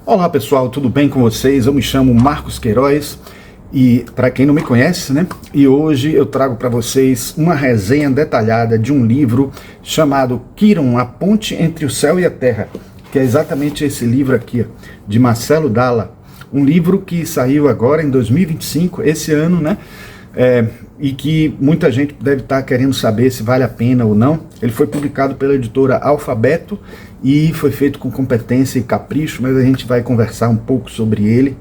Olá pessoal, tudo bem com vocês? Eu me chamo Marcos Queiroz e, para quem não me conhece, e hoje eu trago para vocês uma resenha detalhada de um livro chamado Quiron, A Ponte entre o Céu e a Terra, que é exatamente esse livro aqui, de Marcelo Dalla, um livro que saiu agora em 2025, esse ano, e que muita gente deve estar querendo saber se vale a pena ou não. Ele foi publicado pela editora Alfabeto e foi feito com competência e capricho, mas a gente vai conversar um pouco sobre ele,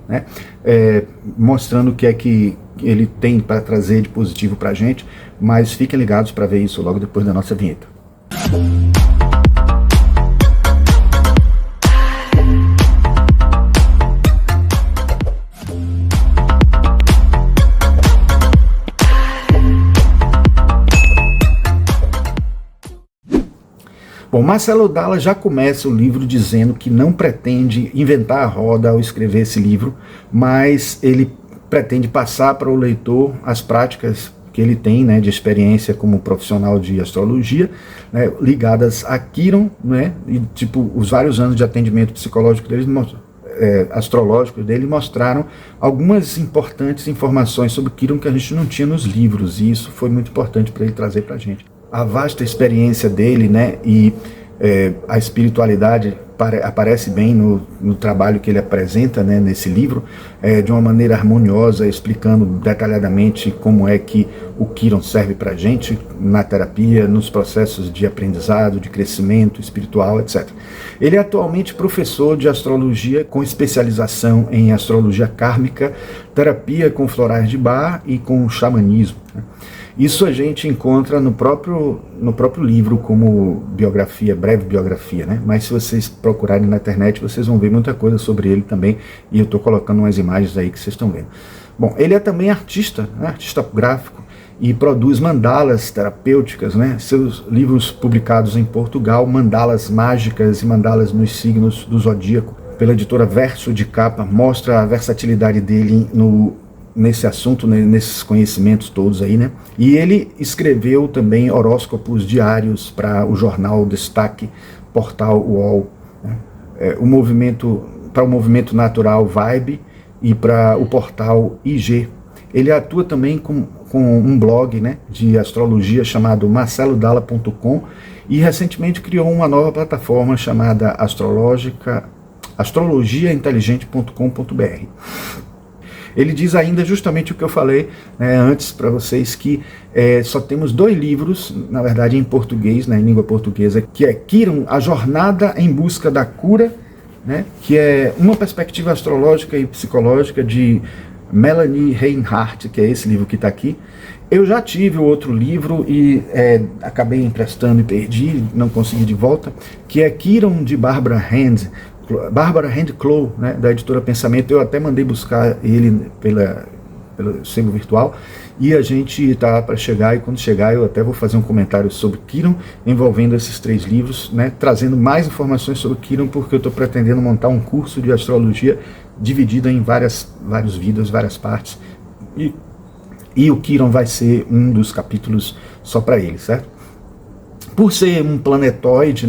mostrando o que é que ele tem para trazer de positivo para a gente, mas fiquem ligados para ver isso logo depois da nossa vinheta. Bom, Marcelo Dalla já começa o livro dizendo que não pretende inventar a roda ao escrever esse livro, mas ele pretende passar para o leitor as práticas que ele tem, de experiência como profissional de astrologia, ligadas a Quiron, e os vários anos de atendimento psicológico dele, astrológico dele, mostraram algumas importantes informações sobre Quiron que a gente não tinha nos livros, e isso foi muito importante para ele trazer para a gente. A vasta experiência dele, e a espiritualidade aparece bem no trabalho que ele apresenta, nesse livro, de uma maneira harmoniosa, explicando detalhadamente como é que o Quiron serve para a gente na terapia, nos processos de aprendizado, de crescimento espiritual, etc. Ele é atualmente professor de astrologia com especialização em astrologia kármica, terapia com florais de Bach e com xamanismo. Isso a gente encontra no próprio livro como biografia, breve biografia, mas se vocês procurarem na internet, vocês vão ver muita coisa sobre ele também, e eu estou colocando umas imagens aí que vocês estão vendo. Bom, ele é também artista, artista gráfico, e produz mandalas terapêuticas, seus livros publicados em Portugal, Mandalas Mágicas e Mandalas nos Signos do Zodíaco, pela editora Verso de Capa, mostra a versatilidade dele nesse assunto, nesses conhecimentos todos aí, E ele escreveu também horóscopos diários para o jornal Destaque, portal UOL, para o movimento natural Vibe e para o portal IG. Ele atua também com um blog, de astrologia chamado marcelodalla.com, e recentemente criou uma nova plataforma chamada astrologiainteligente.com.br. Ele diz ainda justamente o que eu falei antes para vocês, que só temos 2 livros, na verdade em português, em língua portuguesa, que é Quiron, A Jornada em Busca da Cura, que é uma perspectiva astrológica e psicológica de Melanie Reinhardt, que é esse livro que está aqui. Eu já tive o outro livro e acabei emprestando e perdi, não consegui de volta, que é Quiron, de Barbara Hand Clow, da editora Pensamento. Eu até mandei buscar ele pelo sebo virtual, e a gente está para chegar, e quando chegar eu até vou fazer um comentário sobre Quiron, envolvendo esses 3 livros, trazendo mais informações sobre Quiron, porque eu estou pretendendo montar um curso de astrologia dividido em vários vídeos, várias partes, e o Quiron vai ser um dos capítulos só para ele, certo? Por ser um planetoide,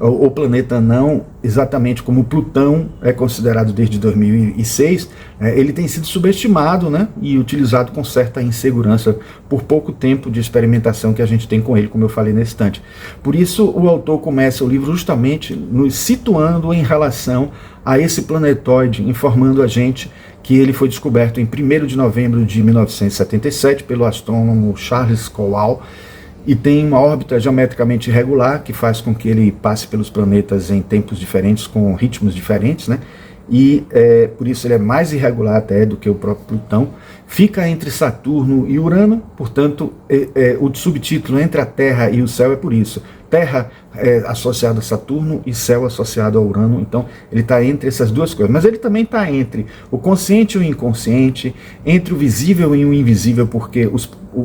ou planeta não, exatamente como Plutão é considerado desde 2006, ele tem sido subestimado, e utilizado com certa insegurança por pouco tempo de experimentação que a gente tem com ele, como eu falei nesse instante. Por isso o autor começa o livro justamente nos situando em relação a esse planetoide, informando a gente que ele foi descoberto em 1º de novembro de 1977 pelo astrônomo Charles Kowal, e tem uma órbita geometricamente irregular, que faz com que ele passe pelos planetas em tempos diferentes, com ritmos diferentes, e por isso ele é mais irregular até do que o próprio Plutão. Fica entre Saturno e Urano, portanto, o subtítulo Entre a Terra e o Céu é por isso. Terra associada a Saturno e Céu associado a Urano, então ele está entre essas duas coisas. Mas ele também está entre o consciente e o inconsciente, entre o visível e o invisível, porque o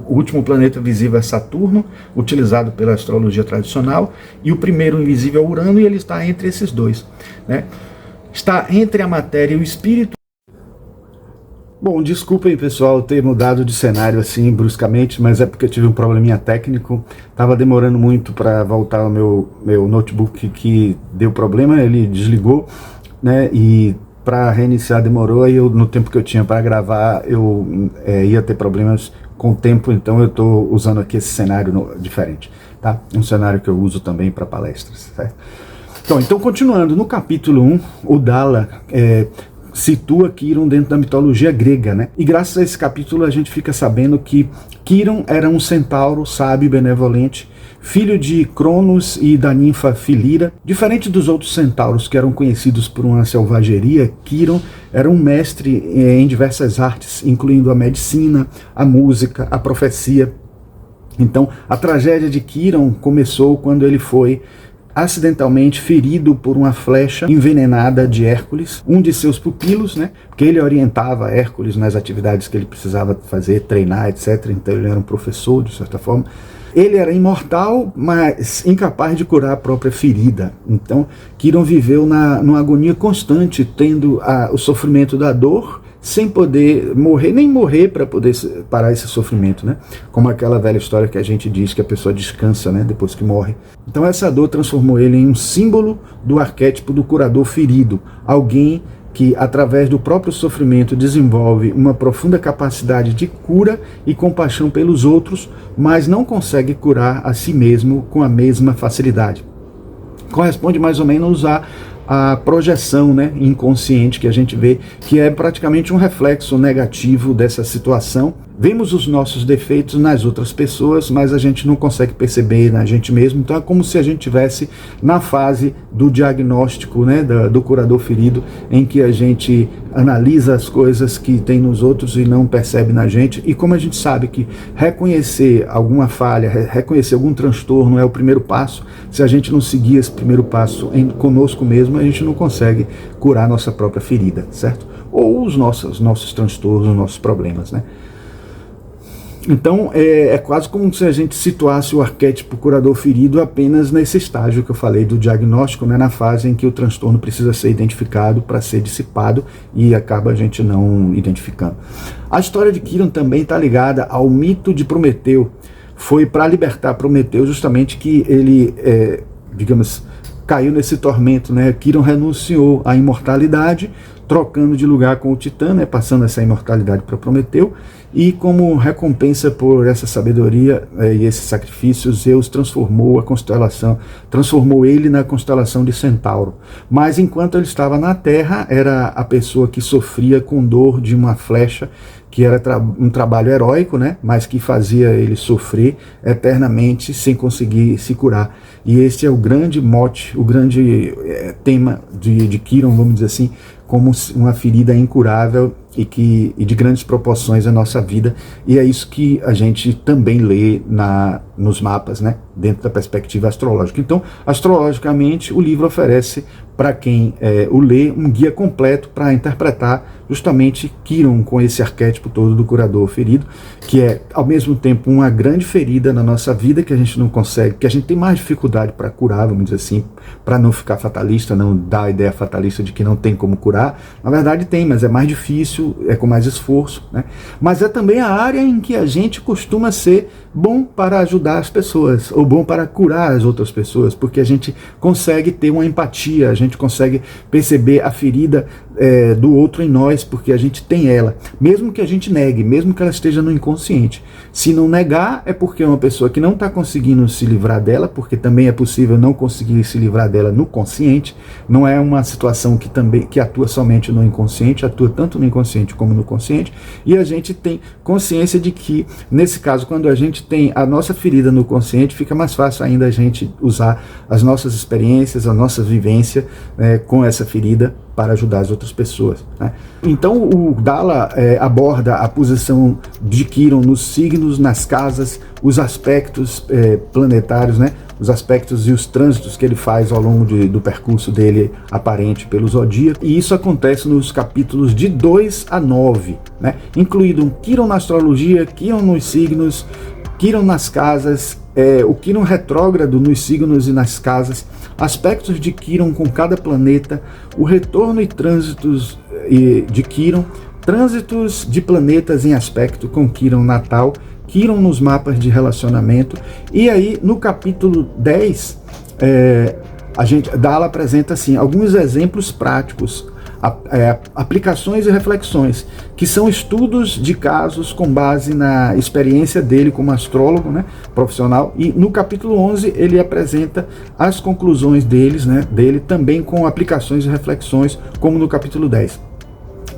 último planeta visível é Saturno, utilizado pela astrologia tradicional, e o primeiro invisível é Urano, e ele está entre esses dois. Está entre a matéria e o espírito. Bom, desculpem pessoal ter mudado de cenário assim bruscamente, mas é porque eu tive um probleminha técnico, estava demorando muito para voltar ao meu notebook, que deu problema, ele desligou, e para reiniciar demorou, e no tempo que eu tinha para gravar eu ia ter problemas com o tempo, então eu estou usando aqui esse cenário diferente, tá? Um cenário que eu uso também para palestras, certo? Então, continuando, no capítulo 1, o Dalla situa Quiron dentro da mitologia grega, né? E graças a esse capítulo a gente fica sabendo que Quiron era um centauro sábio e benevolente, filho de Cronos e da ninfa Filira. Diferente dos outros centauros que eram conhecidos por uma selvageria, Quiron era um mestre em diversas artes, incluindo a medicina, a música, a profecia. Então, a tragédia de Quiron começou quando ele foi acidentalmente ferido por uma flecha envenenada de Hércules, um de seus pupilos, né? Porque ele orientava Hércules nas atividades que ele precisava fazer, treinar, etc. Então ele era um professor, de certa forma. Ele era imortal, mas incapaz de curar a própria ferida. Então, Quiron viveu numa agonia constante, tendo o sofrimento da dor, sem poder morrer, nem morrer para poder parar esse sofrimento, né? Como aquela velha história que a gente diz que a pessoa descansa, né, depois que morre. Então essa dor transformou ele em um símbolo do arquétipo do curador ferido, alguém que através do próprio sofrimento desenvolve uma profunda capacidade de cura e compaixão pelos outros, mas não consegue curar a si mesmo com a mesma facilidade. Corresponde mais ou menos a projeção, né, inconsciente que a gente vê, que é praticamente um reflexo negativo dessa situação. Vemos os nossos defeitos nas outras pessoas, mas a gente não consegue perceber na gente mesmo. Então é como se a gente estivesse na fase do diagnóstico, né, do curador ferido, em que a gente analisa as coisas que tem nos outros e não percebe na gente. E como a gente sabe que reconhecer alguma falha, reconhecer algum transtorno é o primeiro passo, se a gente não seguir esse primeiro passo conosco mesmo, a gente não consegue curar a nossa própria ferida, certo? Ou os nossos transtornos, os nossos problemas, né? Então é quase como se a gente situasse o arquétipo curador ferido apenas nesse estágio que eu falei do diagnóstico, né, na fase em que o transtorno precisa ser identificado para ser dissipado e acaba a gente não identificando. A história de Quiron também está ligada ao mito de Prometeu. Foi para libertar Prometeu justamente que ele, digamos, caiu nesse tormento, né? Quiron renunciou à imortalidade, trocando de lugar com o Titã, né, passando essa imortalidade para Prometeu, e como recompensa por essa sabedoria e esses sacrifícios, Zeus transformou ele na constelação de Centauro. Mas enquanto ele estava na Terra, era a pessoa que sofria com dor de uma flecha, que era um trabalho heróico, né, mas que fazia ele sofrer eternamente sem conseguir se curar. E esse é o grande mote, o grande tema de Quiron, vamos dizer assim, como uma ferida incurável e de grandes proporções na nossa vida. E é isso que a gente também lê nos mapas, né, dentro da perspectiva astrológica. Então, astrologicamente, o livro oferece para quem o lê um guia completo para interpretar justamente Quiron com esse arquétipo todo do curador ferido, que é ao mesmo tempo uma grande ferida na nossa vida que a gente não consegue, que a gente tem mais dificuldade para curar, vamos dizer assim, para não ficar fatalista, não dar a ideia fatalista de que não tem como curar. Na verdade tem, mas é mais difícil, é com mais esforço, né? Mas é também a área em que a gente costuma ser bom para ajudar as pessoas, ou bom para curar as outras pessoas, porque a gente consegue ter uma empatia, a gente consegue perceber a ferida do outro em nós, porque a gente tem ela, mesmo que a gente negue, mesmo que ela esteja no inconsciente. Se não negar, é porque é uma pessoa que não está conseguindo se livrar dela, porque também é possível não conseguir se livrar dela no consciente. Não é uma situação que atua somente no inconsciente, atua tanto no inconsciente como no consciente, e a gente tem consciência de que, nesse caso, quando a gente tem a nossa ferida no consciente, fica mais fácil ainda a gente usar as nossas experiências, a nossa vivência com essa ferida para ajudar as outras pessoas, né? Então o Dalla aborda a posição de Quiron nos signos, nas casas, os aspectos planetários, né? Os aspectos e os trânsitos que ele faz ao longo do percurso dele aparente pelo zodíaco, e isso acontece nos capítulos de 2 a 9, né? Incluído Quiron na astrologia, Quiron nos signos, Quiron nas casas, o Quiron retrógrado nos signos e nas casas, aspectos de Quiron com cada planeta, o retorno e trânsitos de Quiron, trânsitos de planetas em aspecto com Quiron natal, Quiron nos mapas de relacionamento. E aí no capítulo 10 Dalla apresenta assim alguns exemplos práticos Aplicações e Reflexões, que são estudos de casos com base na experiência dele como astrólogo, né, profissional, e no capítulo 11 ele apresenta as conclusões dele também com aplicações e reflexões, como no capítulo 10.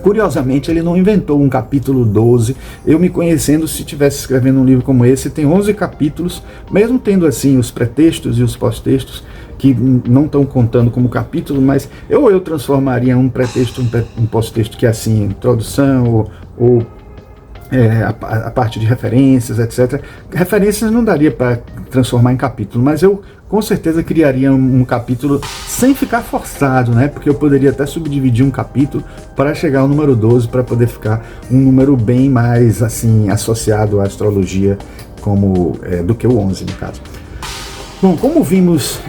Curiosamente, ele não inventou um capítulo 12. Eu me conhecendo, se estivesse escrevendo um livro como esse, tem 11 capítulos, mesmo tendo assim os pretextos e os pós-textos, que não estão contando como capítulo, mas eu transformaria um pretexto, um pós-texto que é assim, introdução ou a parte de referências, etc. Referências não daria para transformar em capítulo, mas eu com certeza criaria um capítulo sem ficar forçado, né? Porque eu poderia até subdividir um capítulo para chegar ao número 12, para poder ficar um número bem mais assim associado à astrologia do que o 11, no caso. Bom, como vimos,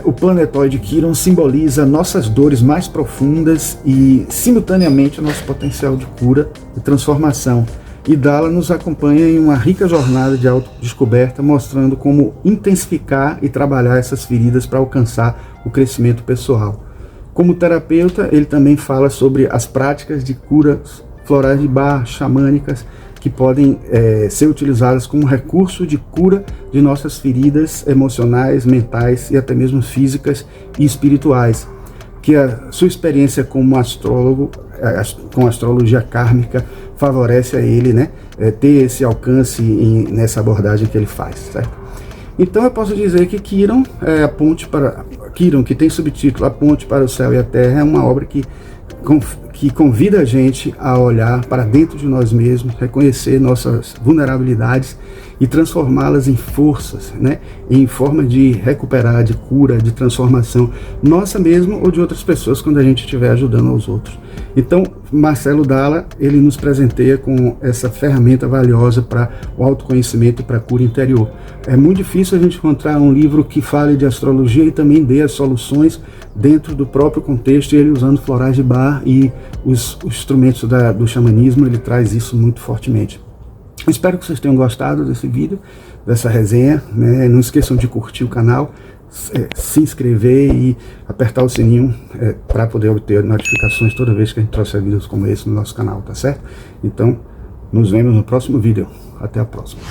o planetoide Quiron simboliza nossas dores mais profundas e, simultaneamente, o nosso potencial de cura e transformação. E Dala nos acompanha em uma rica jornada de autodescoberta, mostrando como intensificar e trabalhar essas feridas para alcançar o crescimento pessoal. Como terapeuta, ele também fala sobre as práticas de curas florais de Bach, xamânicas, que podem ser utilizadas como recurso de cura de nossas feridas emocionais, mentais e até mesmo físicas e espirituais. Que a sua experiência como astrólogo, com a astrologia kármica, favorece a ele, né, ter esse alcance nessa abordagem que ele faz, certo? Então eu posso dizer que Quiron, Quiron, que tem subtítulo A Ponte para o Céu e a Terra, é uma obra que convida a gente a olhar para dentro de nós mesmos, reconhecer nossas vulnerabilidades e transformá-las em forças, né? Em forma de recuperar, de cura, de transformação nossa mesmo ou de outras pessoas quando a gente estiver ajudando aos outros. Então, Marcelo Dalla, ele nos presenteia com essa ferramenta valiosa para o autoconhecimento e para a cura interior. É muito difícil a gente encontrar um livro que fale de astrologia e também dê as soluções dentro do próprio contexto, e ele usando florais de Bach e os instrumentos do xamanismo, ele traz isso muito fortemente. Eu espero que vocês tenham gostado desse vídeo, dessa resenha, né? Não esqueçam de curtir o canal, se inscrever e apertar o sininho para poder obter notificações toda vez que a gente trouxer vídeos como esse no nosso canal, tá certo? Então, nos vemos no próximo vídeo. Até a próxima.